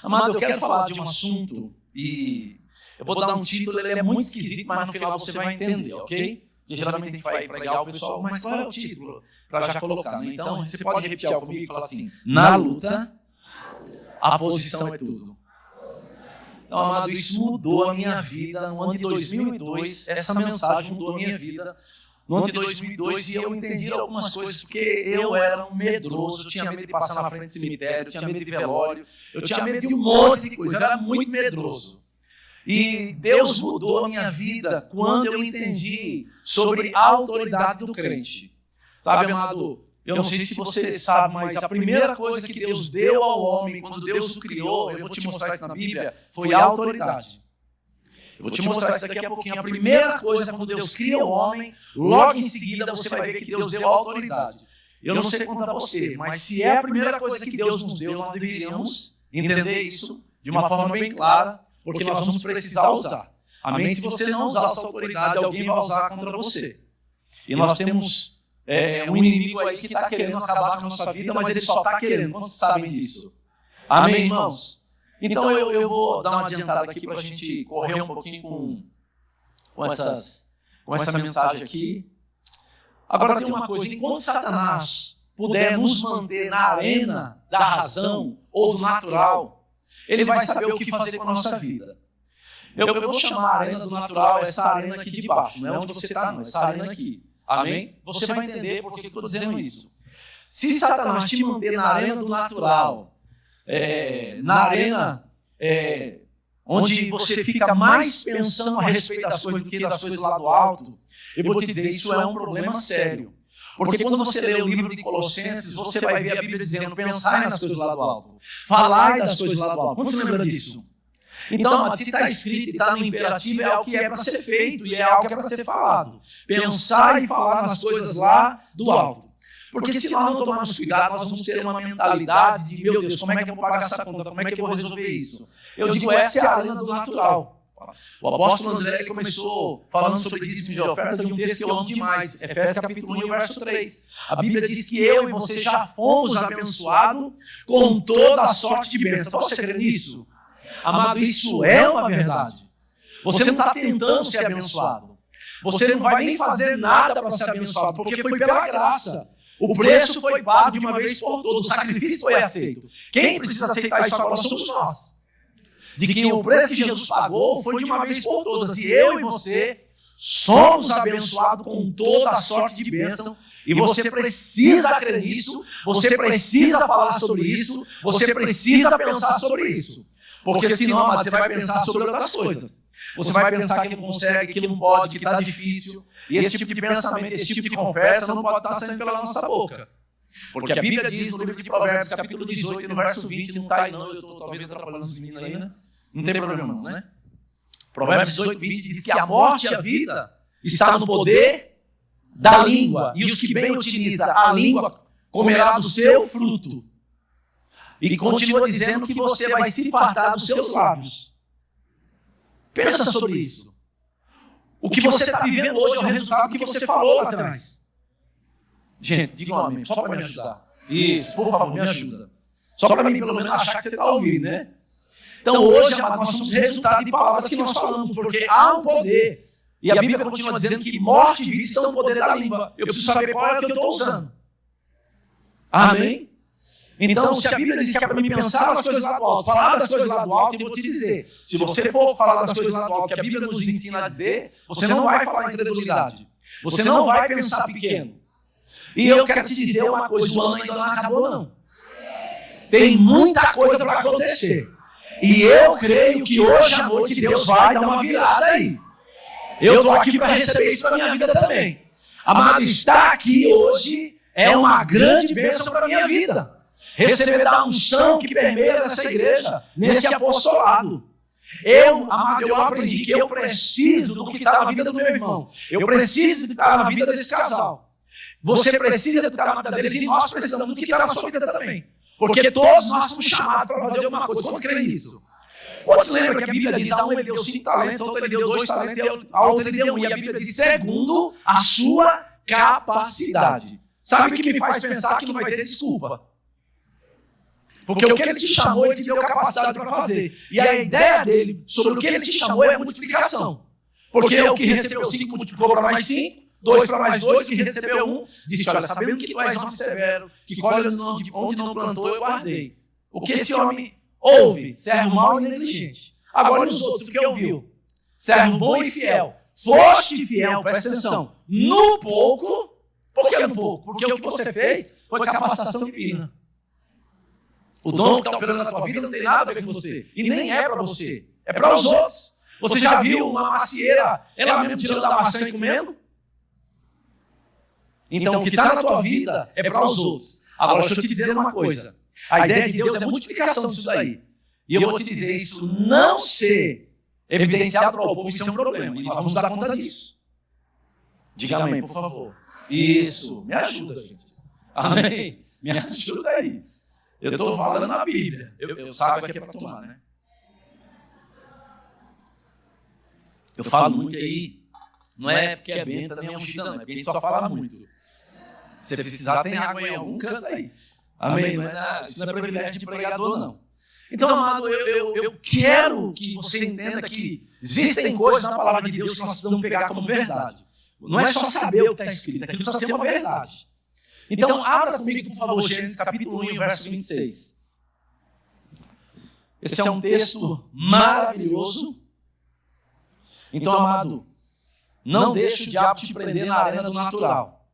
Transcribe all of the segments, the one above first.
Amado, eu quero falar de um assunto e eu vou dar um título, ele é muito esquisito, mas no final você vai entender, ok? E geralmente a gente vai pregar o pessoal, mas qual é o título? Para já colocar, né? Então você pode repetir algo comigo e falar assim: na luta, a posição é tudo. Então, amado, isso mudou a minha vida no ano de 2002, essa mensagem mudou a minha vida no ano de 2002 e eu entendi algumas coisas porque eu era um medroso, eu tinha medo de passar na frente do cemitério, eu tinha medo de velório, eu tinha medo de um monte de coisa, eu era muito medroso. E Deus mudou a minha vida quando eu entendi sobre a autoridade do crente. Sabe, amado, eu não sei se você sabe, mas a primeira coisa que Deus deu ao homem, quando Deus o criou, eu vou te mostrar isso na Bíblia, foi a autoridade. Eu vou te mostrar isso daqui a pouquinho. A primeira coisa, quando Deus cria o homem, logo em seguida você vai ver que Deus deu a autoridade. Eu não sei quanto a você, mas se é a primeira coisa que Deus nos deu, nós deveríamos entender isso de uma forma bem clara, porque nós vamos precisar usar. Amém? Se você não usar essa autoridade, alguém vai usar contra você. E nós temos um inimigo aí que está querendo acabar com a nossa vida, mas ele só está querendo. Quantos sabem disso? Amém, irmãos? Então eu vou dar uma adiantada aqui para a gente correr um pouquinho com essa mensagem aqui. Agora tem uma coisa, enquanto Satanás puder nos manter na arena da razão ou do natural, ele vai saber o que fazer com a nossa vida. Eu vou chamar a arena do natural, essa arena aqui de baixo, não é onde você está não, essa arena aqui. Amém? Você vai entender por que eu estou dizendo isso. Se Satanás te manter na arena do natural, na arena onde você fica mais pensando a respeito das coisas do que das coisas lá do alto, eu vou te dizer, isso é um problema sério. Porque quando você lê o livro de Colossenses, você vai ver a Bíblia dizendo, pensai nas coisas lá do alto, falai das coisas lá do alto. Quando você lembra disso? Então, se está escrito e está no imperativo, é algo que é para ser feito e é algo que é para ser falado. Pensar e falar nas coisas lá do alto. Porque se nós não tomarmos cuidado, nós vamos ter uma mentalidade de, meu Deus, como é que eu vou pagar essa conta? Como é que eu vou resolver isso? Eu digo, essa é a arena do natural. O apóstolo André ele começou falando sobre dízimo de oferta de um texto que eu amo demais, Efésios capítulo 1 e verso 3. A Bíblia diz que eu e você já fomos abençoados com toda a sorte de bênção. Você crê nisso? Amado, isso é uma verdade. Você não está tentando ser abençoado. Você não vai nem fazer nada para ser abençoado, porque foi pela graça. O preço foi pago de uma vez por todas, o sacrifício foi aceito. Quem precisa aceitar isso agora somos nós. De que o preço que Jesus pagou foi de uma vez por todas. E eu e você somos abençoados com toda a sorte de bênção. E você precisa crer nisso, você precisa falar sobre isso, você precisa pensar sobre isso. Porque senão, amado, você vai pensar sobre outras coisas. Você vai pensar que não consegue, que não pode, que está difícil. E esse tipo de pensamento, esse tipo de conversa não pode estar saindo pela nossa boca. Porque a Bíblia diz no livro de Provérbios, capítulo 18, no verso 20, não está aí não, eu estou talvez atrapalhando os meninos aí, né? Não tem problema não, né? Provérbios 18, 20 diz que a morte e a vida está no poder da língua. E os que bem utilizam a língua comerá do seu fruto. E continua dizendo que você vai se fartar dos seus lábios. Pensa sobre isso. O que você está vivendo hoje é o resultado do que você falou lá atrás. Gente, diga um amém, só para me ajudar. Isso, por favor, me ajuda. Só para mim, pelo menos, achar que você está ouvindo, né? Então, hoje, amado, nós somos resultado de palavras que nós falamos, porque há um poder. E a Bíblia continua dizendo que morte e vida estão no poder da língua. Eu preciso saber qual é que eu estou usando. Amém? Então, se a Bíblia diz que é para mim pensar nas coisas lá do alto, falar das coisas lá do alto, eu vou te dizer, se você for falar das coisas lá do alto que a Bíblia nos ensina a dizer, você não vai falar em credulidade. Você não vai pensar pequeno. E eu quero te dizer uma coisa, o ano ainda não acabou não. Tem muita coisa para acontecer. E eu creio que hoje à noite Deus vai dar uma virada aí. Eu estou aqui para receber isso para a minha vida também. Amado, estar aqui hoje é uma grande bênção para a minha vida. Receber da unção que permeia nessa igreja, nesse apostolado. Amado, eu aprendi que eu preciso do que está na vida do meu irmão. Eu preciso do que está na vida desse casal. Você precisa do que está na vida deles e nós precisamos do que está na sua vida também. Porque todos nós somos chamados para fazer alguma coisa. Quantos creem nisso? Quantos lembram que a Bíblia diz, a um ele deu 5 talentos, a outro ele deu 2 talentos, e a outra ele deu 1. E a Bíblia diz, segundo a sua capacidade. Sabe o que me faz pensar que não vai ter desculpa? Porque o que ele te chamou, ele te deu capacidade para fazer. E a ideia dele sobre o que ele te chamou é multiplicação. Porque o que recebeu 5 multiplicou para mais 5, 2 para mais 2, o que recebeu 1, disse, olha, sabendo que tu és homem severo, que colhe onde não plantou, eu guardei. O que esse homem ouve, servo mau e negligente. Agora nos outros, o que ouviu? Servo bom e fiel. Foste fiel, presta atenção, no pouco. Por que no pouco? Porque o que você fez foi capacitação divina. O dom que está operando na tua vida não tem nada a ver com você. E nem é para você. É para os outros. Você já viu uma macieira, ela mesmo tirando a maçã e comendo? Então o que está na tua vida é para os outros. Agora deixa eu te dizer uma coisa. A ideia de Deus é multiplicação disso daí. E eu vou te dizer, isso não ser evidenciado para o povo, isso é um problema. E nós vamos dar conta disso. Diga amém, por favor. Isso, me ajuda, gente. Amém? Me ajuda aí. Eu estou falando a Bíblia. Eu sabe que é para tomar, né? Eu falo muito aí. Não é porque é benta nem é ungida, não. É porque a gente só fala muito. Se precisar, tem água em algum canto aí. Amém? Isso não é privilégio de pregador, não. Então, amado, eu quero que você entenda que existem coisas na palavra de Deus que nós precisamos pegar como verdade. Não é só saber o que está escrito, aquilo precisa ser uma verdade. Então, abra comigo, por favor, Gênesis capítulo 1, verso 26. Esse é um texto maravilhoso. Então, amado, não deixe o diabo te prender na arena do natural.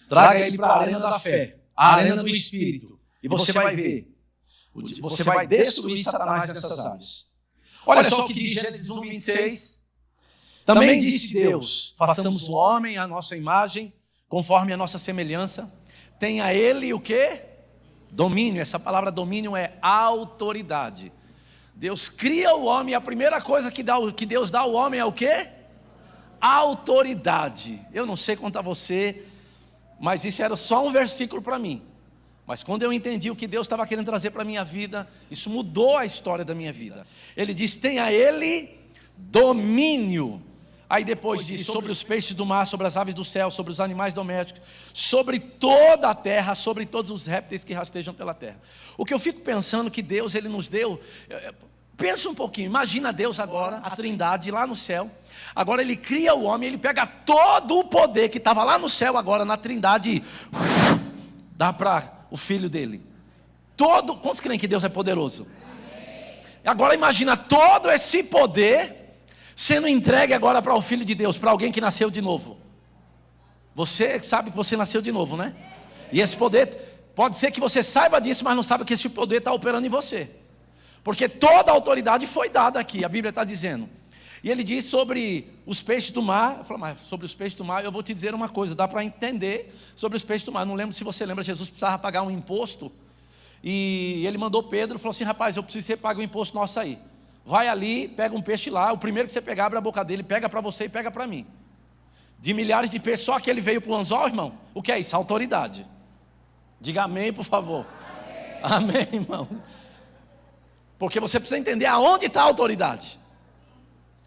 Traga ele para a arena da fé, a arena do Espírito. E você vai ver. Você vai destruir Satanás nessas áreas. Olha só o que diz Gênesis 1, 26. Também disse Deus, façamos o homem à nossa imagem, conforme a nossa semelhança. Tenha ele o quê? Domínio. Essa palavra domínio é autoridade. Deus cria o homem e a primeira coisa que Deus dá ao homem é o quê? Autoridade. Eu não sei quanto a você, mas isso era só um versículo para mim. Mas quando eu entendi o que Deus estava querendo trazer para a minha vida, isso mudou a história da minha vida. Ele diz, tenha ele domínio. Aí depois diz, sobre os peixes do mar, sobre as aves do céu, sobre os animais domésticos, sobre toda a terra, sobre todos os répteis que rastejam pela terra. O que eu fico pensando que Deus, Ele nos deu, pensa um pouquinho, imagina Deus agora, a Trindade lá no céu, agora Ele cria o homem, Ele pega todo o poder que estava lá no céu agora, na Trindade, e dá para o filho dele. Quantos creem que Deus é poderoso? Agora imagina todo esse poder sendo entregue agora para o Filho de Deus, para alguém que nasceu de novo. Você sabe que você nasceu de novo, né? E esse poder, pode ser que você saiba disso, mas não sabe que esse poder está operando em você. Porque toda a autoridade foi dada aqui, a Bíblia está dizendo. E ele diz sobre os peixes do mar. Eu falo, mas sobre os peixes do mar, eu vou te dizer uma coisa, dá para entender sobre os peixes do mar. Não lembro se você lembra, Jesus precisava pagar um imposto. E ele mandou Pedro, falou assim, rapaz, eu preciso que você pague o imposto nosso aí. Vai ali, pega um peixe lá, o primeiro que você pegar, abre a boca dele, pega para você e pega para mim. De milhares de peixes, só que ele veio para o anzol, irmão. O que é isso? Autoridade. Diga amém, por favor. Amém, irmão. Porque você precisa entender aonde está a autoridade.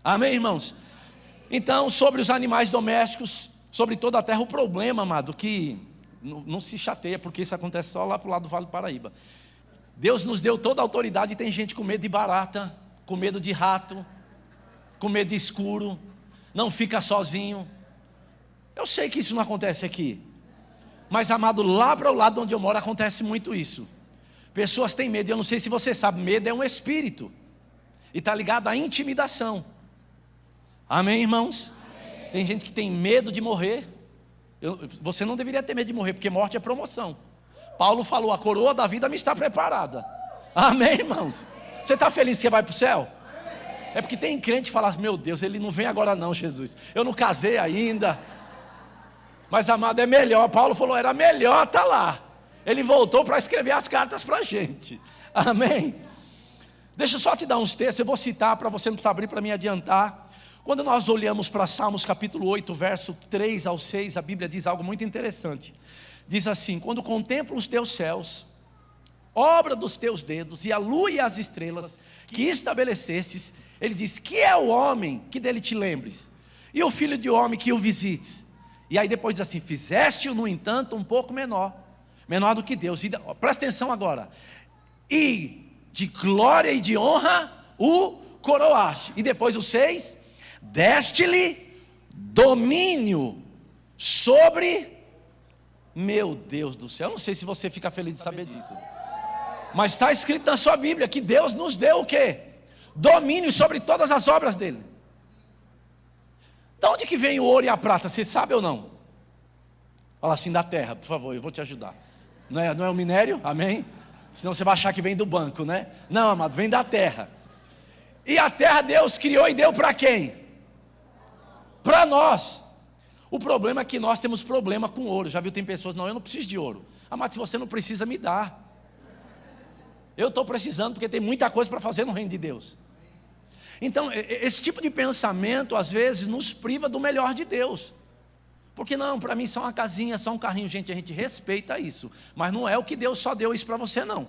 Amém, irmãos? Então, sobre os animais domésticos, sobre toda a terra, o problema, amado, que não se chateia, porque isso acontece só lá para o lado do Vale do Paraíba. Deus nos deu toda a autoridade e tem gente com medo de barata, com medo de rato, com medo de escuro, não fica sozinho. Eu sei que isso não acontece aqui, mas amado, lá para o lado onde eu moro acontece muito isso. Pessoas têm medo, eu não sei se você sabe, medo é um espírito, e está ligado à intimidação. Amém, irmãos? Amém. Tem gente que tem medo de morrer. Você não deveria ter medo de morrer, porque morte é promoção. Paulo falou, a coroa da vida me está preparada. Amém, irmãos? Você está feliz que você vai para o céu? É porque tem crente que fala, meu Deus, ele não vem agora não, Jesus. Eu não casei ainda. Mas amado, é melhor. Paulo falou, era melhor estar lá. Ele voltou para escrever as cartas para a gente. Amém? Deixa eu só te dar uns textos, eu vou citar para você não precisar abrir para me adiantar. Quando nós olhamos para Salmos capítulo 8, verso 3 ao 6, a Bíblia diz algo muito interessante. Diz assim, quando contemplo os teus céus, obra dos teus dedos, e a lua e as estrelas que estabelecestes, ele diz, que é o homem que dele te lembres, e o filho de homem que o visites. E aí depois diz assim, fizeste-o no entanto um pouco menor do que Deus. E presta atenção agora, e de glória e de honra o coroaste. E depois o 6, deste-lhe domínio sobre, meu Deus do céu, eu não sei se você fica feliz de saber disso, mas está escrito na sua Bíblia que Deus nos deu o quê? Domínio sobre todas as obras dele. De onde que vem o ouro e a prata, você sabe ou não? Fala assim, da terra, por favor, eu vou te ajudar. Não é o minério? Amém? Senão você vai achar que vem do banco, né? Não, amado, vem da terra. E a terra Deus criou e deu para quem? Para nós. O problema é que nós temos problema com ouro. Já viu, tem pessoas, não, eu não preciso de ouro. Amado, se você não precisa, me dá. Eu estou precisando porque tem muita coisa para fazer no reino de Deus. Então, esse tipo de pensamento, às vezes, nos priva do melhor de Deus. Porque não, para mim só uma casinha, só um carrinho. Gente, a gente respeita isso. Mas não é o que Deus só deu isso para você, não.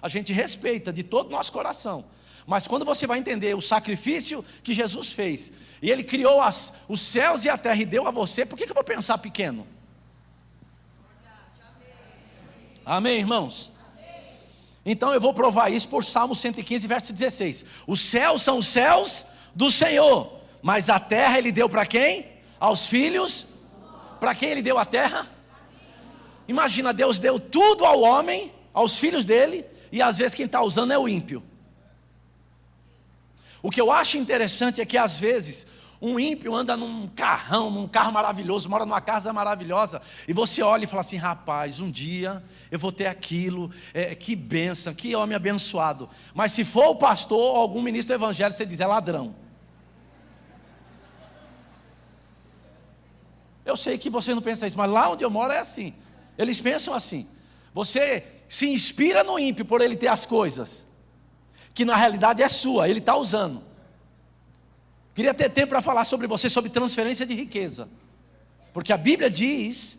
A gente respeita de todo o nosso coração. Mas quando você vai entender o sacrifício que Jesus fez, e Ele criou os céus e a terra e deu a você, por que eu vou pensar pequeno? Amém, irmãos? Então eu vou provar isso por Salmo 115, verso 16. Os céus são os céus do Senhor, mas a terra Ele deu para quem? Aos filhos. Para quem Ele deu a terra? Imagina, Deus deu tudo ao homem, aos filhos dele, e às vezes quem está usando é o ímpio. O que eu acho interessante é que às vezes um ímpio anda num carro maravilhoso, mora numa casa maravilhosa, e você olha e fala assim, rapaz, um dia eu vou ter aquilo, que bênção, que homem abençoado. Mas se for o pastor ou algum ministro do evangelho, você diz, é ladrão. Eu sei que você não pensa isso, mas lá onde eu moro é assim. Eles pensam assim. Você se inspira no ímpio por ele ter as coisas, que na realidade é sua, ele está usando. Queria ter tempo para falar sobre você, sobre transferência de riqueza. Porque a Bíblia diz,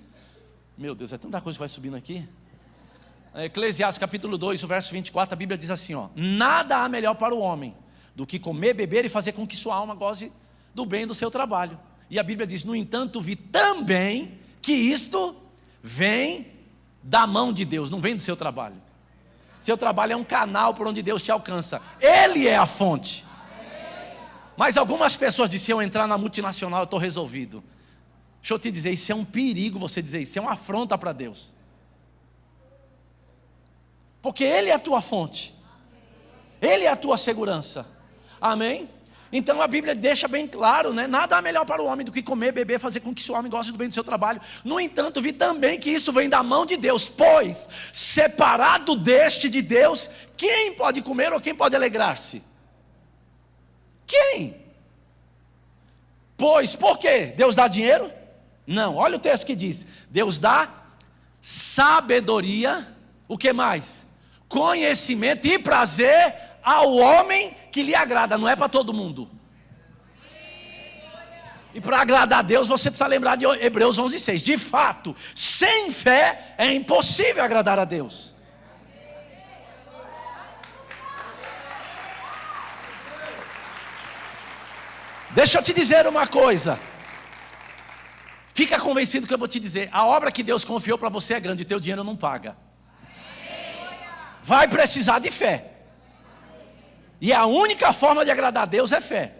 meu Deus, é tanta coisa que vai subindo aqui. Eclesiastes capítulo 2, o verso 24, a Bíblia diz assim, ó, nada há melhor para o homem do que comer, beber e fazer com que sua alma goze do bem do seu trabalho. E a Bíblia diz, no entanto, vi também que isto vem da mão de Deus, não vem do seu trabalho. Seu trabalho é um canal por onde Deus te alcança. Ele é a fonte. Mas algumas pessoas dizem, se eu entrar na multinacional eu estou resolvido. Deixa eu te dizer, isso é um perigo você dizer isso, é uma afronta para Deus. Porque Ele é a tua fonte. Ele é a tua segurança. Amém? Então a Bíblia deixa bem claro, né? Nada há melhor para o homem do que comer, beber, fazer com que o homem goste do bem do seu trabalho. No entanto, vi também que isso vem da mão de Deus, pois separado deste de Deus, quem pode comer ou quem pode alegrar-se? Quem? Pois, por quê? Deus dá dinheiro? Não, olha o texto que diz, Deus dá sabedoria, o que mais? Conhecimento e prazer ao homem que lhe agrada, não é para todo mundo. E para agradar a Deus você precisa lembrar de Hebreus 11:6. De fato, sem fé é impossível agradar a Deus. Deixa eu te dizer uma coisa. Fica convencido que eu vou te dizer, a obra que Deus confiou para você é grande, teu dinheiro não paga. Vai precisar de fé. E a única forma de agradar a Deus é fé.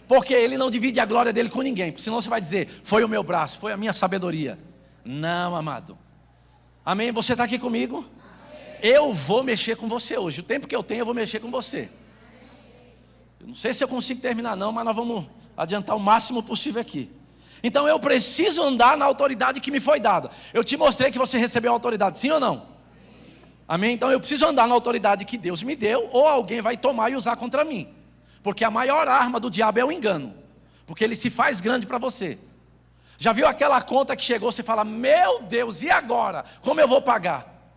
Porque Ele não divide a glória dEle com ninguém. Porque senão você vai dizer, foi o meu braço, foi a minha sabedoria. Não, amado. Amém? Você está aqui comigo? Eu vou mexer com você hoje. O tempo que eu tenho eu vou mexer com você. Eu não sei se eu consigo terminar não, mas nós vamos adiantar o máximo possível aqui. Então eu preciso andar na autoridade que me foi dada. Eu te mostrei que você recebeu a autoridade, sim ou não? Amém? Então eu preciso andar na autoridade que Deus me deu, ou alguém vai tomar e usar contra mim. Porque a maior arma do diabo é o engano. Porque ele se faz grande para você. Já viu aquela conta que chegou, você fala, meu Deus, e agora? Como eu vou pagar?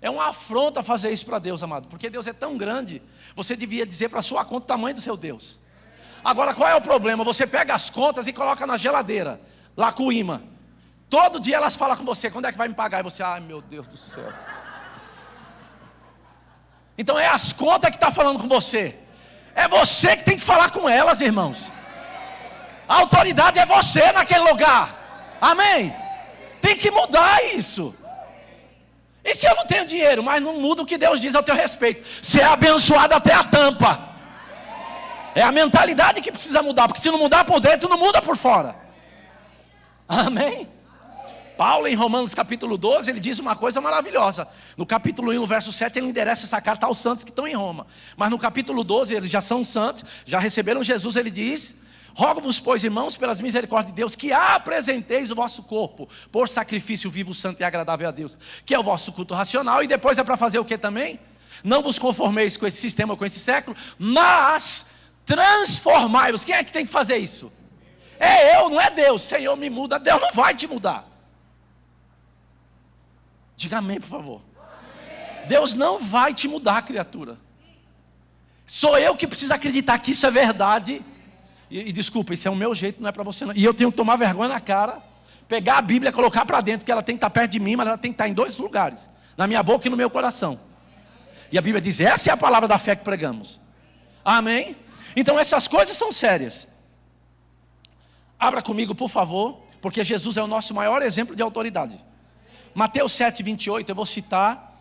É uma afronta fazer isso para Deus, amado. Porque Deus é tão grande, você devia dizer para a sua conta o tamanho do seu Deus. Agora qual é o problema? Você pega as contas e coloca na geladeira, lá com o imã. Todo dia elas falam com você, quando é que vai me pagar? E você, ai meu Deus do céu. Então é as contas que estão falando com você. É você que tem que falar com elas, irmãos. A autoridade é você naquele lugar. Amém? Tem que mudar isso. E se eu não tenho dinheiro, mas não muda o que Deus diz ao teu respeito? Você é abençoado até a tampa. É a mentalidade que precisa mudar, porque se não mudar por dentro, não muda por fora. Amém? Paulo, em Romanos capítulo 12, ele diz uma coisa maravilhosa. No capítulo 1, no verso 7, ele endereça essa carta aos santos que estão em Roma. Mas no capítulo 12, eles já são santos, já receberam Jesus, ele diz: rogo-vos, pois, irmãos, pelas misericórdias de Deus, que apresenteis o vosso corpo por sacrifício vivo, santo e agradável a Deus, que é o vosso culto racional. E depois é para fazer o que também? Não vos conformeis com esse sistema, com esse século, mas transformai-vos. Quem é que tem que fazer isso? É eu, não é Deus. Senhor, me muda. Deus não vai te mudar. Diga amém, por favor. Amém. Deus não vai te mudar, criatura. Sou eu que preciso acreditar que isso é verdade. E desculpa, isso é o meu jeito, não é para você não. E eu tenho que tomar vergonha na cara, pegar a Bíblia e colocar para dentro, porque ela tem que estar perto de mim, mas ela tem que estar em dois lugares: na minha boca e no meu coração. E a Bíblia diz: essa é a palavra da fé que pregamos. Amém? Então essas coisas são sérias. Abra comigo, por favor, porque Jesus é o nosso maior exemplo de autoridade. Mateus 7, 28, eu vou citar.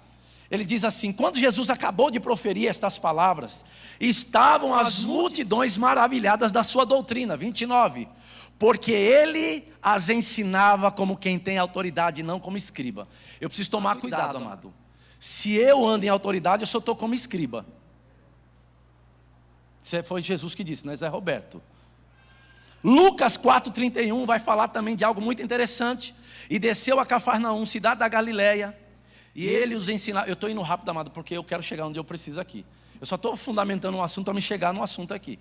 Ele diz assim: quando Jesus acabou de proferir estas palavras, estavam as multidões maravilhadas da sua doutrina. 29, porque ele as ensinava como quem tem autoridade, não como escriba. Eu preciso tomar cuidado, amado. Se eu ando em autoridade, eu só estou como escriba. Isso foi Jesus que disse, não é Zé Roberto. Lucas 4,31 vai falar também de algo muito interessante. E desceu a Cafarnaum, cidade da Galileia, e ele os ensinava. Eu estou indo rápido, amado, porque eu quero chegar onde eu preciso aqui. Eu só estou fundamentando um assunto para me chegar no assunto aqui.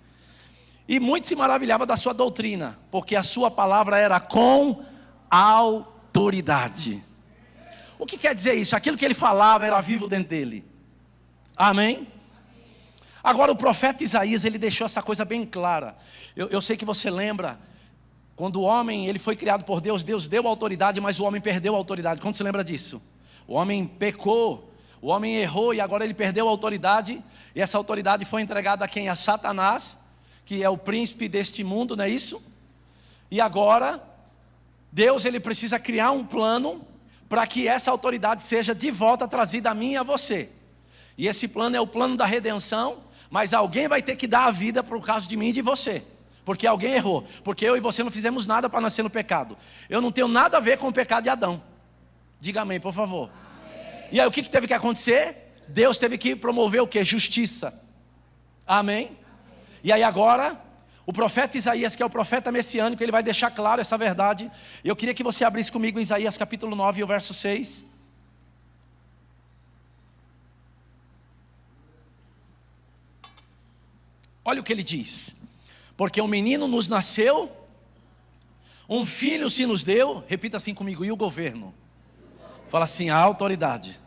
E muito se maravilhava da sua doutrina, porque a sua palavra era com autoridade. O que quer dizer isso? Aquilo que ele falava era vivo dentro dele. Amém? Agora o profeta Isaías, ele deixou essa coisa bem clara. Eu sei que você lembra, quando o homem, ele foi criado por Deus, Deus deu autoridade, mas o homem perdeu a autoridade. Quando se lembra disso? O homem pecou, o homem errou e agora ele perdeu a autoridade. E essa autoridade foi entregada a quem? A Satanás, que é o príncipe deste mundo, não é isso? E agora, Deus, ele precisa criar um plano para que essa autoridade seja de volta trazida a mim e a você. E esse plano é o plano da redenção, mas alguém vai ter que dar a vida por causa de mim e de você. Porque alguém errou, porque eu e você não fizemos nada para nascer no pecado. Eu não tenho nada a ver com o pecado de Adão. Diga amém, por favor. Amém. E aí o que teve que acontecer? Deus teve que promover o que? Justiça. Amém? E aí agora, o profeta Isaías, que é o profeta messiânico, ele vai deixar claro essa verdade. Eu queria que você abrisse comigo em Isaías capítulo 9, o verso 6. Olha o que ele diz: porque um menino nos nasceu, um filho se nos deu. Repita assim comigo: e o governo? Fala assim: a autoridade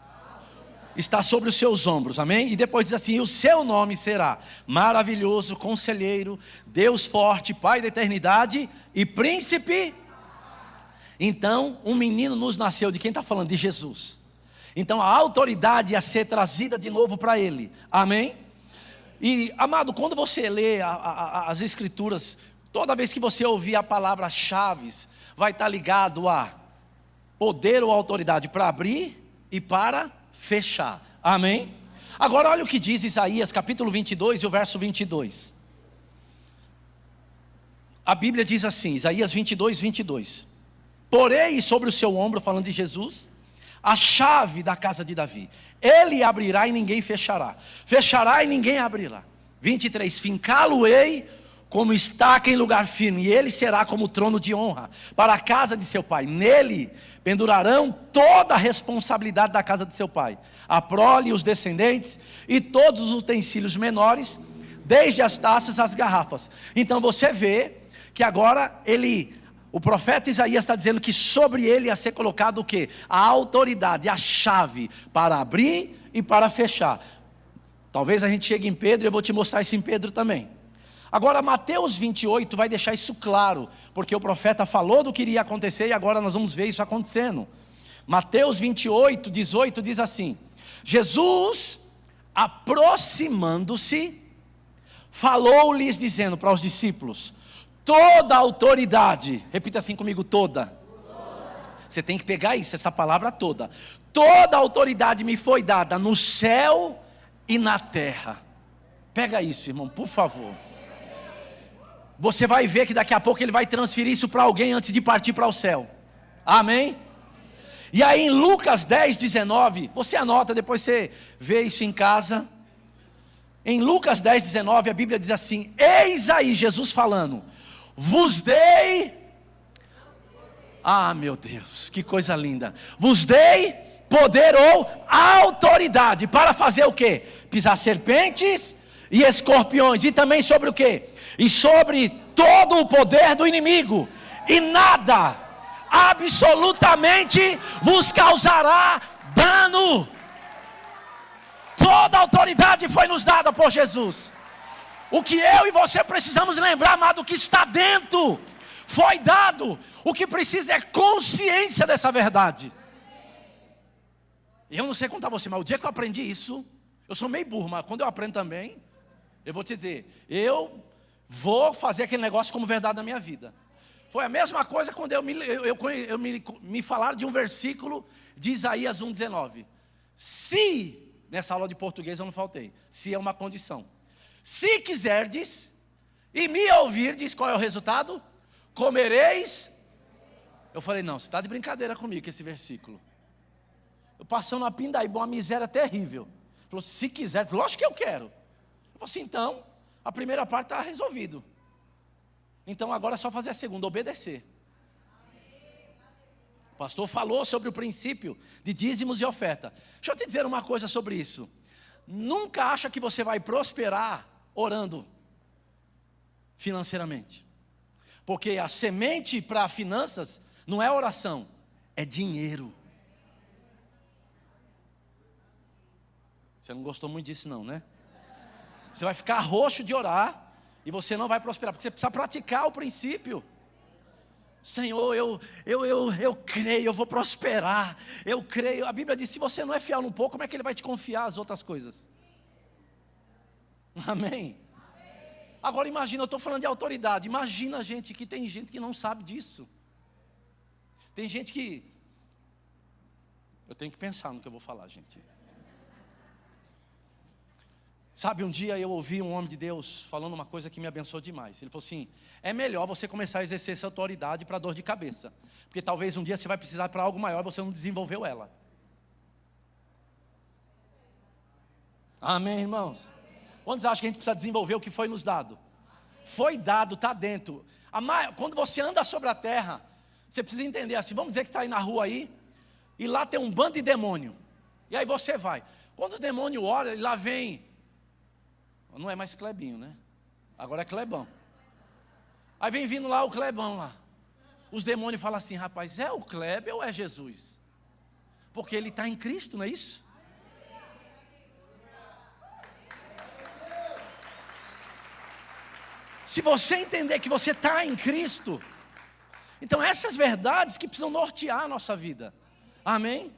está sobre os seus ombros, amém? E depois diz assim: e o seu nome será maravilhoso, conselheiro, Deus forte, Pai da eternidade e príncipe. Então um menino nos nasceu. De quem está falando? De Jesus. Então a autoridade ia ser trazida de novo para ele, amém? E, amado, quando você lê as escrituras, toda vez que você ouvir a palavra chaves, vai estar ligado a poder ou autoridade para abrir e para fechar, amém? Agora olha o que diz Isaías capítulo 22 e o verso 22. A Bíblia diz assim, Isaías 22, 22. Porei sobre o seu ombro, falando de Jesus, a chave da casa de Davi. Ele abrirá e ninguém fechará, fechará e ninguém abrirá. 23, fincá-lo-ei como estaca em lugar firme, e ele será como trono de honra para a casa de seu pai. Nele pendurarão toda a responsabilidade da casa de seu pai, a prole e os descendentes, e todos os utensílios menores, desde as taças às garrafas. Então você vê que agora o profeta Isaías está dizendo que sobre ele ia ser colocado o quê? A autoridade, a chave para abrir e para fechar. Talvez a gente chegue em Pedro e eu vou te mostrar isso em Pedro também. Agora Mateus 28 vai deixar isso claro, porque o profeta falou do que iria acontecer e agora nós vamos ver isso acontecendo. Mateus 28, 18 diz assim: Jesus, aproximando-se, falou-lhes dizendo para os discípulos: toda autoridade, repita assim comigo: toda. Você tem que pegar isso, essa palavra toda. Toda autoridade me foi dada no céu e na terra. Pega isso, irmão, por favor. Você vai ver que daqui a pouco ele vai transferir isso para alguém antes de partir para o céu. Amém? E aí em Lucas 10, 19, você anota, depois você vê isso em casa. Em Lucas 10, 19, a Bíblia diz assim: eis aí Jesus falando, vos dei... Ah, meu Deus, que coisa linda. Vos dei poder ou autoridade para fazer o quê? Pisar serpentes e escorpiões. E também sobre o quê? E sobre todo o poder do inimigo. E nada, absolutamente, vos causará dano. Toda a autoridade foi nos dada por Jesus. O que eu e você precisamos lembrar, amado, que está dentro foi dado. O que precisa é consciência dessa verdade. Eu não sei contar você, mas o dia que eu aprendi isso, eu sou meio burro, mas quando eu aprendo também, eu vou te dizer, eu vou fazer aquele negócio como verdade na minha vida. Foi a mesma coisa quando me falaram de um versículo de Isaías 1,19. Se, nessa aula de português eu não faltei, se é uma condição. Se quiserdes e me ouvirdes, qual é o resultado? Comereis. Eu falei, não, você está de brincadeira comigo com esse versículo. Eu passando uma pindaíba, uma miséria terrível. Ele falou, se quiser, lógico que eu quero. Eu falei assim, então, a primeira parte está resolvido. Então agora é só fazer a segunda, obedecer. O pastor falou sobre o princípio de dízimos e oferta. Deixa eu te dizer uma coisa sobre isso. Nunca acha que você vai prosperar orando financeiramente. Porque a semente para finanças não é oração, é dinheiro. Você não gostou muito disso não, né? Você vai ficar roxo de orar e você não vai prosperar, porque você precisa praticar o princípio. Senhor, eu creio, eu vou prosperar, eu creio. A Bíblia diz, se você não é fiel um pouco, como é que Ele vai te confiar as outras coisas? Amém? Agora imagina, eu estou falando de autoridade, imagina gente que tem gente que não sabe disso. Tem gente que... Eu tenho que pensar no que eu vou falar, gente. Sabe, um dia eu ouvi um homem de Deus falando uma coisa que me abençoou demais. Ele falou assim, é melhor você começar a exercer essa autoridade para dor de cabeça. Porque talvez um dia você vai precisar para algo maior e você não desenvolveu ela. Amém, irmãos? Quantos acham que a gente precisa desenvolver o que foi nos dado? Foi dado, está dentro. Quando você anda sobre a terra, você precisa entender assim, vamos dizer que está aí na rua aí, e lá tem um bando de demônio. E aí você vai. Quando os demônios olham, lá vem... Não é mais Clebinho, né? Agora é Clebão. Aí vem vindo lá o Clebão lá. Os demônios falam assim, rapaz, é o Kleber ou é Jesus? Porque ele está em Cristo, não é isso? Se você entender que você está em Cristo, então essas verdades que precisam nortear a nossa vida. Amém?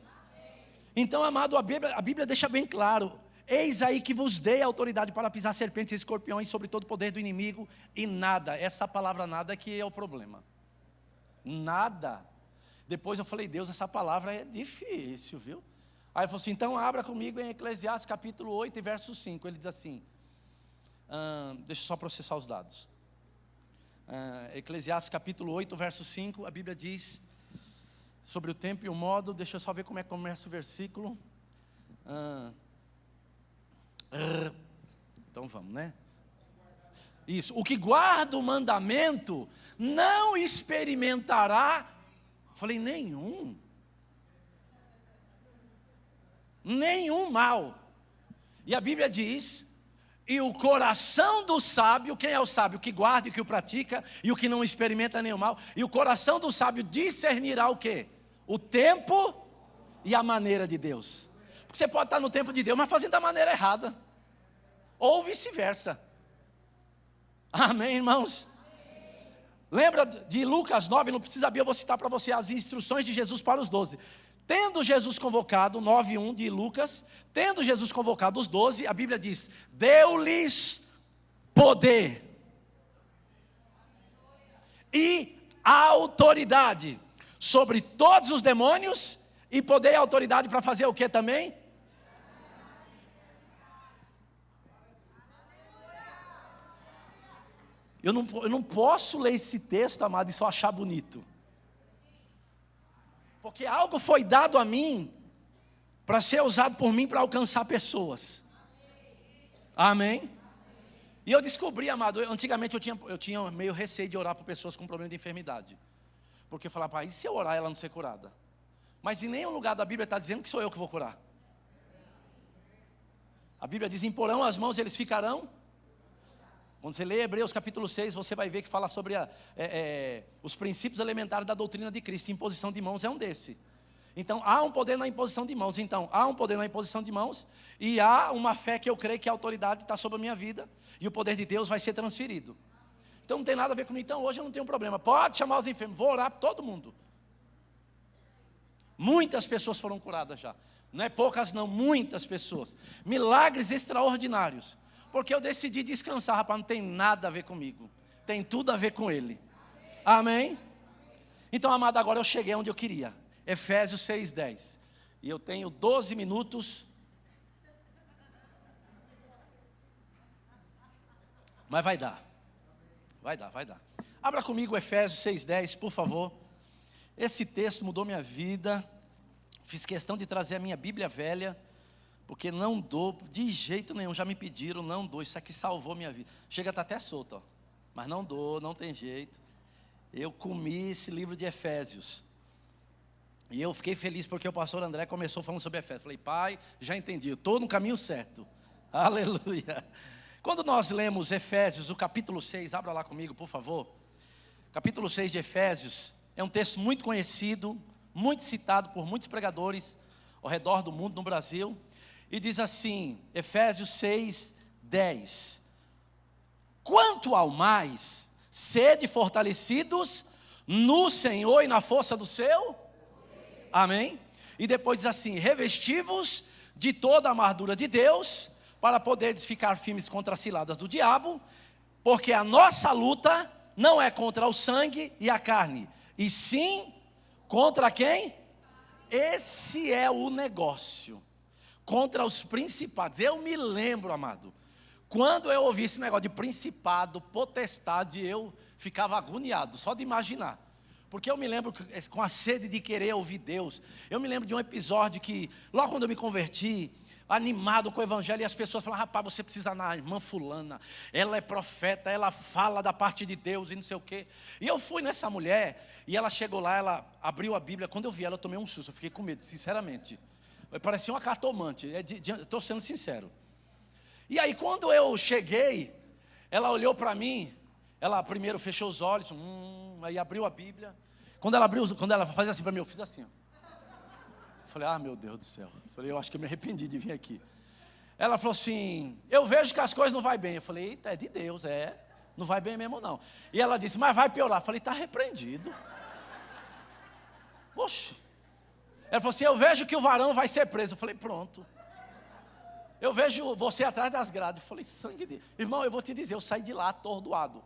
Então, amado, a Bíblia deixa bem claro. Eis aí que vos dei autoridade para pisar serpentes e escorpiões sobre todo o poder do inimigo. E nada, essa palavra nada que é o problema. Nada. Depois eu falei, Deus, essa palavra é difícil, viu? Aí ele falou assim, então abra comigo em Eclesiastes capítulo 8 e verso 5. Ele diz assim, deixa eu só processar os dados. Eclesiastes capítulo 8, verso 5, a Bíblia diz sobre o tempo e o modo. Deixa eu só ver como é que começa o versículo. Então vamos, né? Isso, o que guarda o mandamento não experimentará, falei, nenhum mal. E a Bíblia diz, e o coração do sábio, quem é o sábio? O que guarda e o que o pratica, e o que não experimenta nenhum mal. E o coração do sábio discernirá o quê? O tempo e a maneira de Deus. Porque você pode estar no tempo de Deus, mas fazendo da maneira errada. Ou vice-versa. Amém, irmãos? Lembra de Lucas 9, não precisa abrir, eu vou citar para você as instruções de Jesus para os 12. Tendo Jesus convocado, 9:1 de Lucas, tendo Jesus convocado os 12, a Bíblia diz, deu-lhes poder e autoridade sobre todos os demônios e poder e autoridade para fazer o que também? Eu não posso ler esse texto, amado, e só achar bonito. Porque algo foi dado a mim para ser usado por mim para alcançar pessoas. Amém? E eu descobri, amado, antigamente eu tinha meio receio de orar por pessoas com problema de enfermidade. Porque eu falava, e se eu orar ela não ser curada? Mas em nenhum lugar da Bíblia está dizendo que sou eu que vou curar. A Bíblia diz, imporão as mãos e eles ficarão. Quando você lê Hebreus capítulo 6, você vai ver que fala sobre os princípios elementares da doutrina de Cristo. Imposição de mãos é um desse. Então, há um poder na imposição de mãos. Então, há um poder na imposição de mãos. E há uma fé que eu creio que a autoridade está sobre a minha vida. E o poder de Deus vai ser transferido. Então, não tem nada a ver comigo. Então, hoje eu não tenho problema. Pode chamar os enfermos. Vou orar para todo mundo. Muitas pessoas foram curadas já. Não é poucas não, muitas pessoas. Milagres extraordinários. Porque eu decidi descansar, rapaz, não tem nada a ver comigo. Tem tudo a ver com Ele. Amém? Então, amado, agora eu cheguei onde eu queria. Efésios 6:10. E eu tenho 12 minutos. Mas vai dar. Vai dar. Abra comigo Efésios 6:10, por favor. Esse texto mudou minha vida. Fiz questão de trazer a minha Bíblia velha. Porque não dou, de jeito nenhum, já me pediram, não dou, isso aqui salvou minha vida. Chega a estar até solto, ó. Mas não dou, não tem jeito. Eu comi esse livro de Efésios. E eu fiquei feliz porque o pastor André começou falando sobre Efésios. Falei, pai, já entendi, eu estou no caminho certo. Aleluia. Quando nós lemos Efésios, o capítulo 6, abra lá comigo, por favor. Capítulo 6 de Efésios, é um texto muito conhecido, muito citado por muitos pregadores ao redor do mundo, no Brasil. E diz assim, Efésios 6:10. Quanto ao mais, sede fortalecidos no Senhor e na força do seu. Amém? E depois diz assim, revesti-vos de toda a armadura de Deus, para poderes ficar firmes contra as ciladas do diabo, porque a nossa luta não é contra o sangue e a carne, e sim contra quem? Esse é o negócio. Contra os principados. Eu me lembro, amado, quando eu ouvi esse negócio de principado, potestade, eu ficava agoniado, só de imaginar. Porque eu me lembro, com a sede de querer ouvir Deus, eu me lembro de um episódio que, logo quando eu me converti, animado com o evangelho, e as pessoas falavam, rapaz, você precisa na irmã fulana, ela é profeta, ela fala da parte de Deus e não sei o quê. E eu fui nessa mulher, e ela chegou lá, ela abriu a Bíblia, quando eu vi ela, eu tomei um susto, eu fiquei com medo, sinceramente. Parecia uma cartomante, estou sendo sincero. E aí quando eu cheguei, ela olhou para mim, ela primeiro fechou os olhos, aí abriu a Bíblia. Quando ela fazia assim para mim, eu fiz assim, ó. Falei, meu Deus do céu. Falei, eu acho que eu me arrependi de vir aqui. Ela falou assim, eu vejo que as coisas não vai bem. Eu falei, eita, é de Deus, não vai bem mesmo não. E ela disse, mas vai piorar. Eu falei, está repreendido. Oxe. Ela falou assim, eu vejo que o varão vai ser preso. Eu falei, pronto. Eu vejo você atrás das grades. Eu falei, sangue de... Irmão, eu vou te dizer, eu saí de lá atordoado.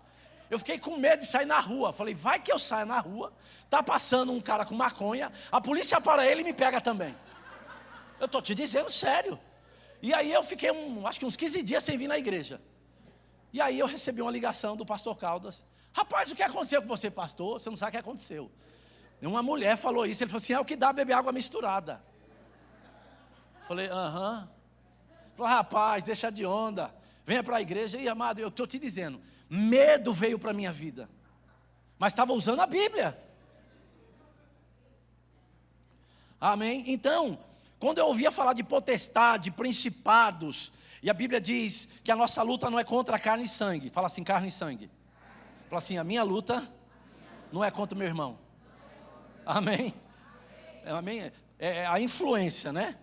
Eu fiquei com medo de sair na rua. Falei, vai que eu saia na rua. Está passando um cara com maconha. A polícia para ele e me pega também. Eu estou te dizendo sério. E aí eu fiquei, acho que uns 15 dias sem vir na igreja. E aí eu recebi uma ligação do pastor Caldas. Rapaz, o que aconteceu com você, pastor? Você não sabe o que aconteceu. Uma mulher falou isso, ele falou assim, é o que dá beber água misturada. Falei, aham. Falei, rapaz, deixa de onda, venha para a igreja. E amado, eu estou te dizendo, medo veio para a minha vida, mas estava usando a Bíblia. Amém? Então, quando eu ouvia falar de potestade, principados, e a Bíblia diz que a nossa luta não é contra carne e sangue. Fala assim, carne e sangue. Fala assim, a minha luta não é contra o meu irmão. Amém? Amém? É a influência, né?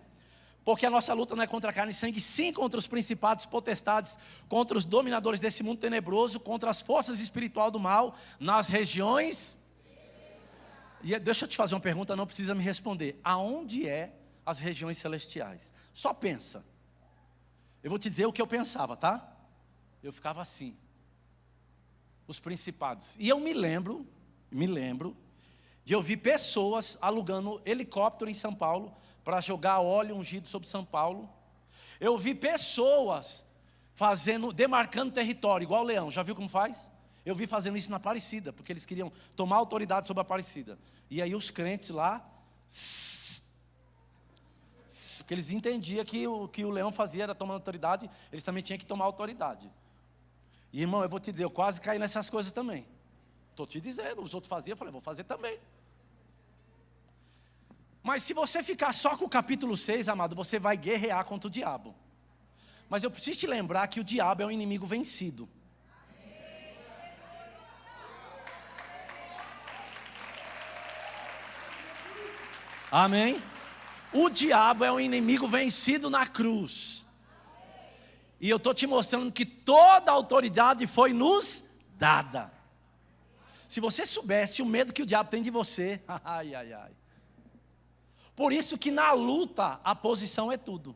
Porque a nossa luta não é contra carne e sangue, sim contra os principados, potestades, contra os dominadores desse mundo tenebroso, contra as forças espirituais do mal, nas regiões. E deixa eu te fazer uma pergunta, não precisa me responder. Aonde é as regiões celestiais? Só pensa. Eu vou te dizer o que eu pensava, tá? Eu ficava assim. Os principados. E eu me lembro de eu vi pessoas alugando helicóptero em São Paulo para jogar óleo ungido sobre São Paulo. Eu vi pessoas demarcando território, igual o leão. Já viu como faz? Eu vi fazendo isso na Aparecida, porque eles queriam tomar autoridade sobre a Aparecida. E aí os crentes lá, porque eles entendiam que o que o leão fazia era tomar autoridade, eles também tinham que tomar autoridade. E irmão, eu vou te dizer, eu quase caí nessas coisas também. Estou te dizendo, os outros faziam, eu falei, vou fazer também. Mas se você ficar só com o capítulo 6, amado, você vai guerrear contra o diabo. Mas eu preciso te lembrar que o diabo é um inimigo vencido. Amém? O diabo é um inimigo vencido na cruz. E eu estou te mostrando que toda a autoridade foi nos dada. Se você soubesse o medo que o diabo tem de você, ai, ai, ai. Por isso que na luta a posição é tudo.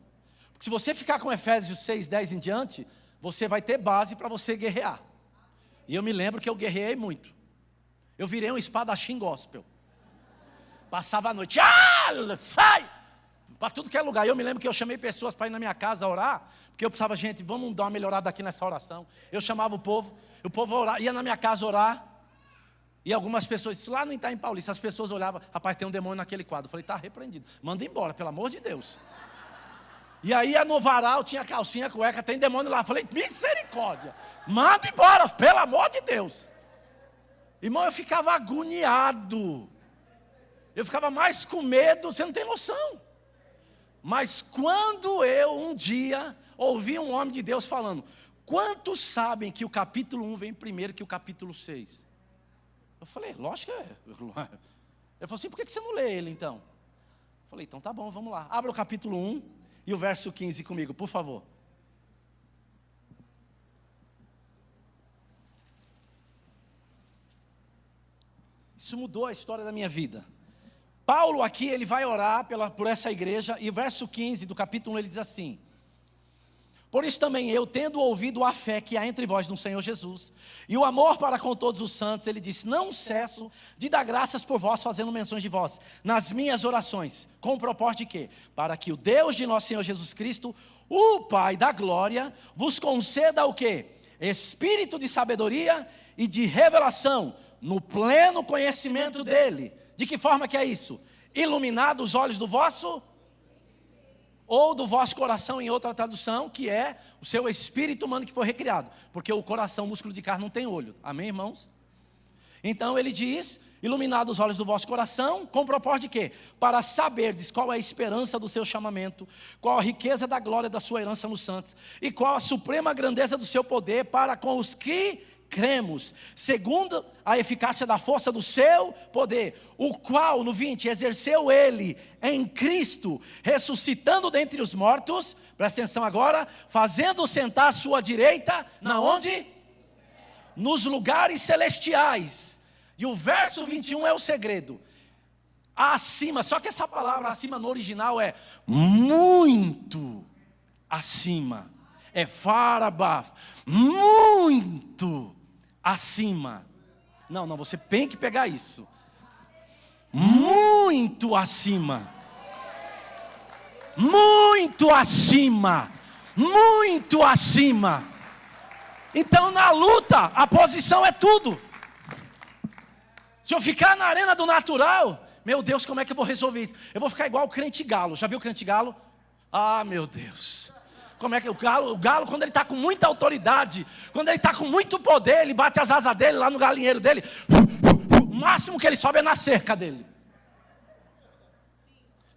Porque se você ficar com Efésios 6:10 em diante, você vai ter base para você guerrear. E eu me lembro que eu guerreei muito. Eu virei um espadachim gospel. Passava a noite, sai! Para tudo que é lugar. E eu me lembro que eu chamei pessoas para ir na minha casa orar, porque eu precisava, gente, vamos dar uma melhorada aqui nessa oração. Eu chamava o povo ia na minha casa orar. E algumas pessoas, lá no Itaim Paulista, as pessoas olhavam, rapaz, tem um demônio naquele quadro. Eu falei, está repreendido, manda embora, pelo amor de Deus. E aí no varal, tinha calcinha, cueca, tem demônio lá. Eu falei, misericórdia, manda embora, pelo amor de Deus. Irmão, eu ficava agoniado. Eu ficava mais com medo, você não tem noção. Mas quando eu um dia ouvi um homem de Deus falando, quantos sabem que o capítulo 1 vem primeiro que o capítulo 6? Eu falei, lógico que é. Ele falou assim, por que você não lê ele então? Eu falei, então tá bom, vamos lá. Abra o capítulo 1 e o verso 15 comigo, por favor. Isso mudou a história da minha vida. Paulo aqui, ele vai orar por essa igreja, e o verso 15 do capítulo 1, ele diz assim: por isso também eu, tendo ouvido a fé que há entre vós no Senhor Jesus, e o amor para com todos os santos, ele disse, não cesso de dar graças por vós, fazendo menções de vós, nas minhas orações, com o propósito de quê? Para que o Deus de nosso Senhor Jesus Cristo, o Pai da glória, vos conceda o quê? Espírito de sabedoria e de revelação, no pleno conhecimento dele. De que forma que é isso? Iluminado os olhos do vosso, ou do vosso coração, em outra tradução, que é o seu espírito humano que foi recriado. Porque o coração, músculo de carne, não tem olho. Amém, irmãos? Então ele diz, iluminado os olhos do vosso coração, com o propósito de quê? Para saberdes qual é a esperança do seu chamamento, qual a riqueza da glória da sua herança nos santos, e qual a suprema grandeza do seu poder para com os que cremos, segundo a eficácia da força do seu poder, o qual, no 20, exerceu ele em Cristo, ressuscitando dentre os mortos, presta atenção agora, fazendo sentar a sua direita, na onde? Nos lugares celestiais. E o verso 21 é o segredo. Acima, só que essa palavra acima no original é muito acima. É farabaf, muito acima. Não, você tem que pegar isso. Muito acima. Muito acima. Muito acima. Então na luta, a posição é tudo. Se eu ficar na arena do natural, meu Deus, como é que eu vou resolver isso? Eu vou ficar igual o crente galo. Já viu o crente galo? Ah, meu Deus. Como é que o galo, quando ele está com muita autoridade, quando ele está com muito poder, ele bate as asas dele lá no galinheiro dele, o máximo que ele sobe é na cerca dele.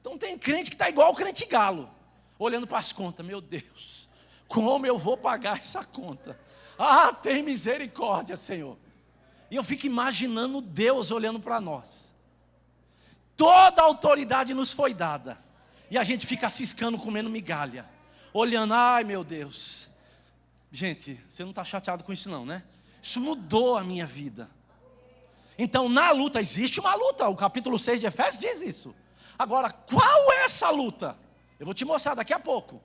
Então tem crente que está igual o crente galo, olhando para as contas, meu Deus, como eu vou pagar essa conta? Ah, tem misericórdia, Senhor. E eu fico imaginando Deus olhando para nós. Toda a autoridade nos foi dada, e a gente fica ciscando, comendo migalha, olhando, ai meu Deus. Gente, você não está chateado com isso não, né? Isso mudou a minha vida. Então na luta, existe uma luta. O capítulo 6 de Efésios diz isso. Agora, qual é essa luta? Eu vou te mostrar daqui a pouco.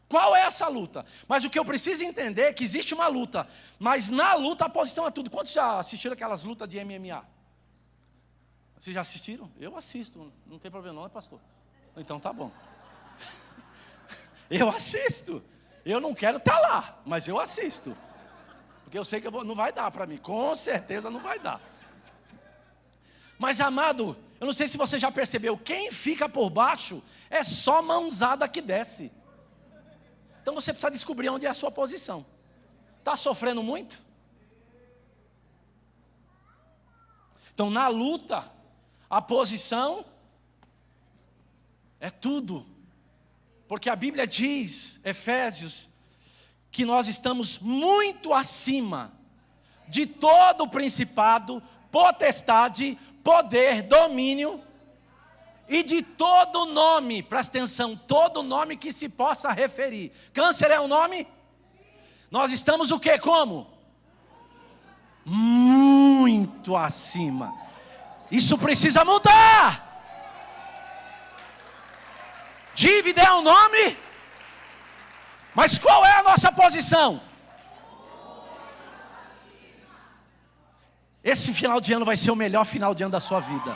Qual é essa luta? Mas o que eu preciso entender é que existe uma luta. Mas na luta a posição é tudo. Quantos já assistiram aquelas lutas de MMA? Vocês já assistiram? Eu assisto, não tem problema não, né, pastor? Então tá bom. Eu assisto. Eu não quero estar lá, mas eu assisto. Porque eu sei que não vai dar para mim, com certeza não vai dar. Mas amado, eu não sei se você já percebeu, quem fica por baixo é só mãozada que desce. Então você precisa descobrir onde é a sua posição. Está sofrendo muito? Então na luta, a posição é tudo. Porque a Bíblia diz, Efésios, que nós estamos muito acima de todo principado, potestade, poder, domínio e de todo nome, presta atenção, todo nome que se possa referir. Câncer é um nome? Nós estamos o quê? Como? Muito acima. Isso precisa mudar. Dívida é um nome? Mas qual é a nossa posição? Esse final de ano vai ser o melhor final de ano da sua vida.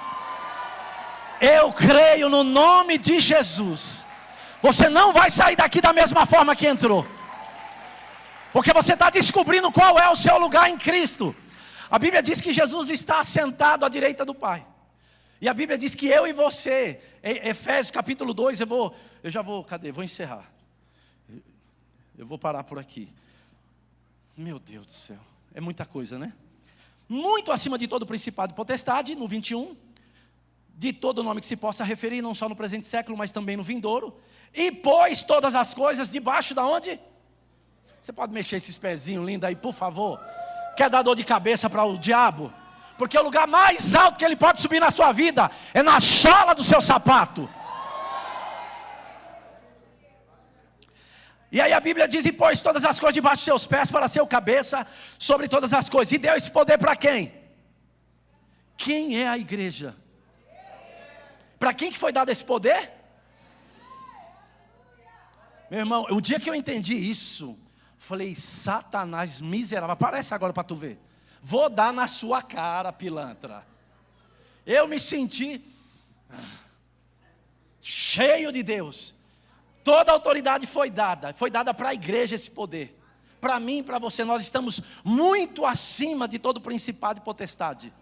Eu creio no nome de Jesus. Você não vai sair daqui da mesma forma que entrou. Porque você está descobrindo qual é o seu lugar em Cristo. A Bíblia diz que Jesus está sentado à direita do Pai. E a Bíblia diz que eu e você, Efésios capítulo 2, vou encerrar. Eu vou parar por aqui. Meu Deus do céu, é muita coisa, né? Muito acima de todo principado e potestade, no 21, de todo nome que se possa referir, não só no presente século, mas também no vindouro, e pôs todas as coisas debaixo da onde? Você pode mexer esses pezinhos lindos aí, por favor? Quer dar dor de cabeça para o diabo? Porque o lugar mais alto que ele pode subir na sua vida é na sola do seu sapato. E aí a Bíblia diz, e pôs todas as coisas debaixo dos seus pés para ser o cabeça sobre todas as coisas. E deu esse poder para quem? Quem é a igreja? Para quem que foi dado esse poder? Meu irmão, o dia que eu entendi isso, falei, Satanás miserável, aparece agora para tu ver. Vou dar na sua cara, pilantra. Eu me senti cheio de Deus. Toda a autoridade foi dada para a igreja esse poder. Para mim e para você, nós estamos muito acima de todo principado e potestade.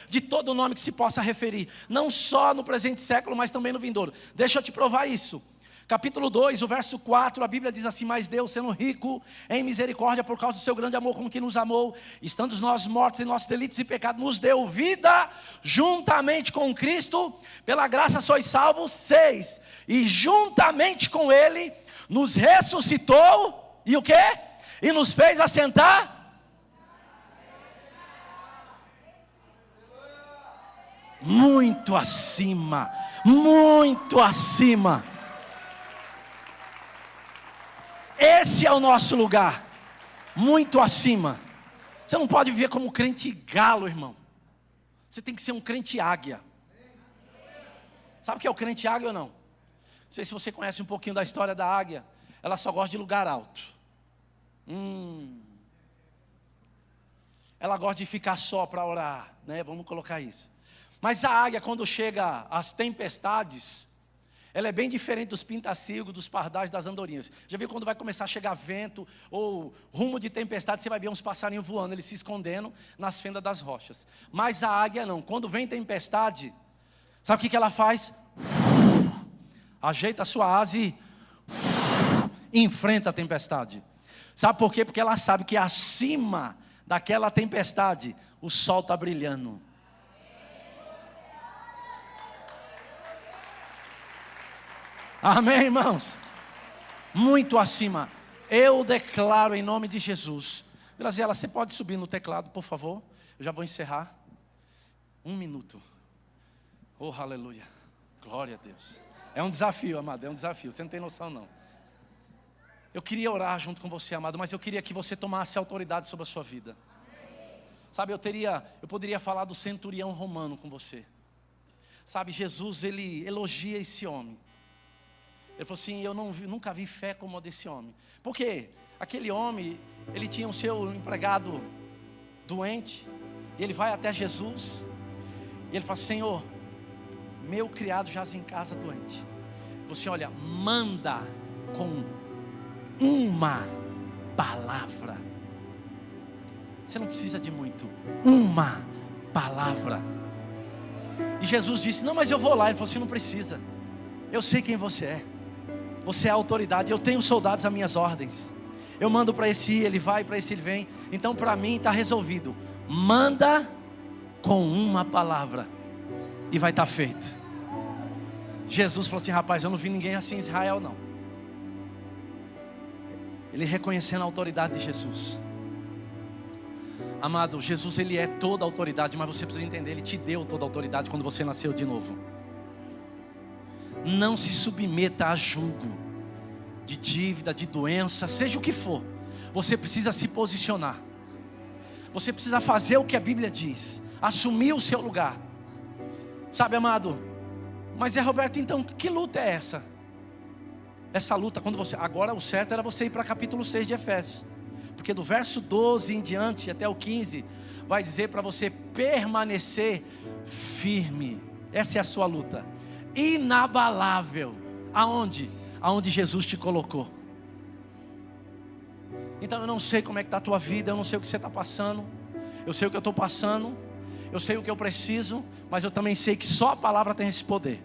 De todo nome que se possa referir. Não só no presente século, mas também no vindouro. Deixa eu te provar isso. Capítulo 2, o verso 4, a Bíblia diz assim, mas Deus, sendo rico em misericórdia, por causa do seu grande amor com que nos amou, estando nós mortos em nossos delitos e pecados, nos deu vida, juntamente com Cristo, pela graça sois salvos, 6, e juntamente com Ele, nos ressuscitou, e o quê? E nos fez assentar, muito acima, muito acima. Esse é o nosso lugar, muito acima. Você não pode viver como crente galo, irmão. Você tem que ser um crente águia. Sabe o que é o crente águia ou não? Não sei se você conhece um pouquinho da história da águia. Ela só gosta de lugar alto. Ela gosta de ficar só para orar, né? Vamos colocar isso. Mas a águia, quando chega às tempestades, ela é bem diferente dos pintacilgos, dos pardais, das andorinhas. Já viu quando vai começar a chegar vento ou rumo de tempestade, você vai ver uns passarinhos voando, eles se escondendo nas fendas das rochas. Mas a águia não. Quando vem tempestade, sabe o que ela faz? Ajeita a sua asa e enfrenta a tempestade. Sabe por quê? Porque ela sabe que acima daquela tempestade, o sol está brilhando. Amém, irmãos? Muito acima. Eu declaro em nome de Jesus. Graziela, você pode subir no teclado, por favor? Eu já vou encerrar. 1 minuto. Oh, aleluia. Glória a Deus. É um desafio, amado, é um desafio. Você não tem noção, não. Eu queria orar junto com você, amado, mas eu queria que você tomasse autoridade sobre a sua vida. Sabe, eu poderia falar do centurião romano com você. Sabe, Jesus, ele elogia esse homem. Ele falou assim, eu nunca vi fé como a desse homem. Por quê? Aquele homem, ele tinha o seu empregado doente, e ele vai até Jesus, E ele fala: Senhor, meu criado jaz em casa doente. Você olha, manda com uma palavra. Você não precisa de muito, uma palavra. E Jesus disse: não, mas eu vou lá. Ele falou assim: não precisa, eu sei quem você é. Você é a autoridade, eu tenho soldados às minhas ordens. Eu mando para esse ir, ele vai, para esse ele vem. Então para mim está resolvido. Manda com uma palavra e vai estar feito. Jesus falou assim: rapaz, eu não vi ninguém assim em Israel não. Ele reconhecendo a autoridade de Jesus. Amado, Jesus ele é toda a autoridade, mas você precisa entender, ele te deu toda a autoridade quando você nasceu de novo. Não se submeta a julgo de dívida, de doença, seja o que for. Você precisa se posicionar. Você precisa fazer o que a Bíblia diz, assumir o seu lugar. Sabe, amado, mas Roberto, então que luta é essa? Essa luta, quando você, agora o certo era você ir para capítulo 6 de Efésios. Porque do verso 12 em diante até o 15 vai dizer para você permanecer firme. Essa é a sua luta, inabalável. Aonde? Aonde Jesus te colocou. Então eu não sei como é que está a tua vida, eu não sei o que você está passando. Eu sei o que eu estou passando, eu sei o que eu preciso, mas eu também sei que só a palavra tem esse poder.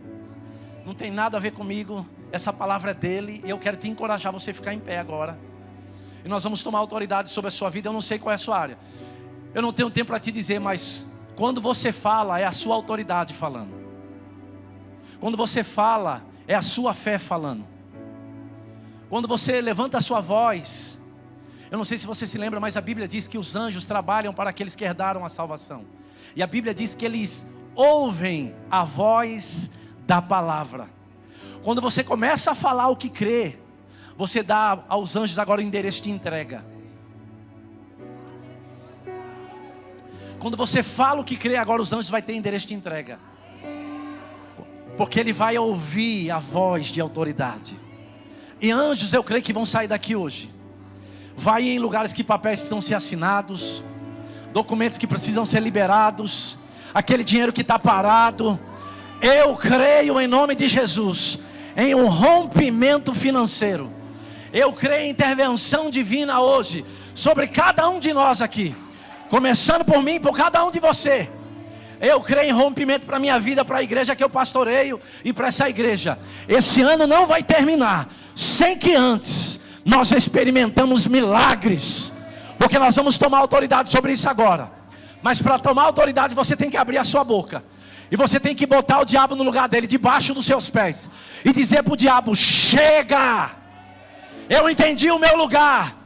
Não tem nada a ver comigo, essa palavra é dele. E eu quero te encorajar você a ficar em pé agora. E nós vamos tomar autoridade sobre a sua vida. Eu não sei qual é a sua área, eu não tenho tempo para te dizer, mas quando você fala, é a sua autoridade falando. Quando você fala, é a sua fé falando. Quando você levanta a sua voz, eu não sei se você se lembra, mas a Bíblia diz que os anjos trabalham para aqueles que herdaram a salvação. E a Bíblia diz que eles ouvem a voz da palavra. Quando você começa a falar o que crê, você dá aos anjos agora o endereço de entrega. Quando você fala o que crê, agora os anjos vão ter endereço de entrega. Porque ele vai ouvir a voz de autoridade. E anjos eu creio que vão sair daqui hoje. Vai em lugares que papéis precisam ser assinados, documentos que precisam ser liberados, aquele dinheiro que está parado. Eu creio em nome de Jesus em um rompimento financeiro. Eu creio em intervenção divina hoje sobre cada um de nós aqui, começando por mim e por cada um de você. Eu creio em rompimento para a minha vida, para a igreja que eu pastoreio e para essa igreja. Esse ano não vai terminar sem que antes nós experimentamos milagres, porque nós vamos tomar autoridade sobre isso agora. Mas para tomar autoridade você tem que abrir a sua boca, e você tem que botar o diabo no lugar dele, debaixo dos seus pés, e dizer para o diabo: chega, eu entendi o meu lugar,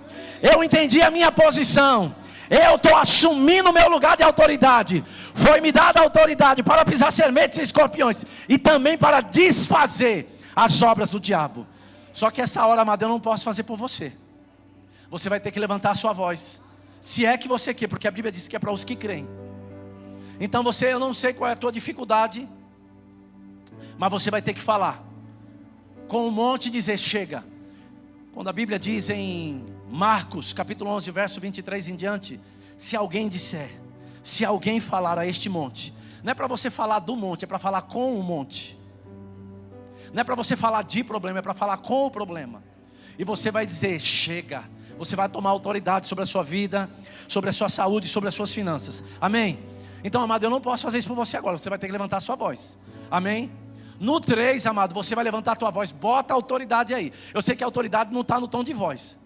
eu entendi a minha posição, eu estou assumindo o meu lugar de autoridade. Foi me dada autoridade para pisar serpentes e escorpiões, e também para desfazer as obras do diabo. Só que essa hora, amado, eu não posso fazer por você. Você vai ter que levantar a sua voz, se é que você quer, porque a Bíblia diz que é para os que creem. Então eu não sei qual é a tua dificuldade, mas você vai ter que falar com um monte e dizer: chega. Quando a Bíblia diz em Marcos capítulo 11 verso 23 em diante, se alguém disser, se alguém falar a este monte, não é para você falar do monte, é para falar com o monte. Não é para você falar de problema, é para falar com o problema. E você vai dizer: chega. Você vai tomar autoridade sobre a sua vida, sobre a sua saúde, sobre as suas finanças. Amém? Então, amado, eu não posso fazer isso por você agora. Você vai ter que levantar a sua voz. Amém? No 3, amado, você vai levantar a tua voz. Bota a autoridade aí. Eu sei que a autoridade não está no tom de voz,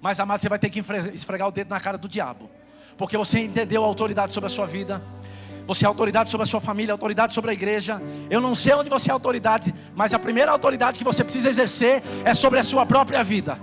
mas, amado, você vai ter que esfregar o dedo na cara do diabo, porque você entendeu a autoridade sobre a sua vida. Você é autoridade sobre a sua família, autoridade sobre a igreja. Eu não sei onde você é autoridade, mas a primeira autoridade que você precisa exercer é sobre a sua própria vida.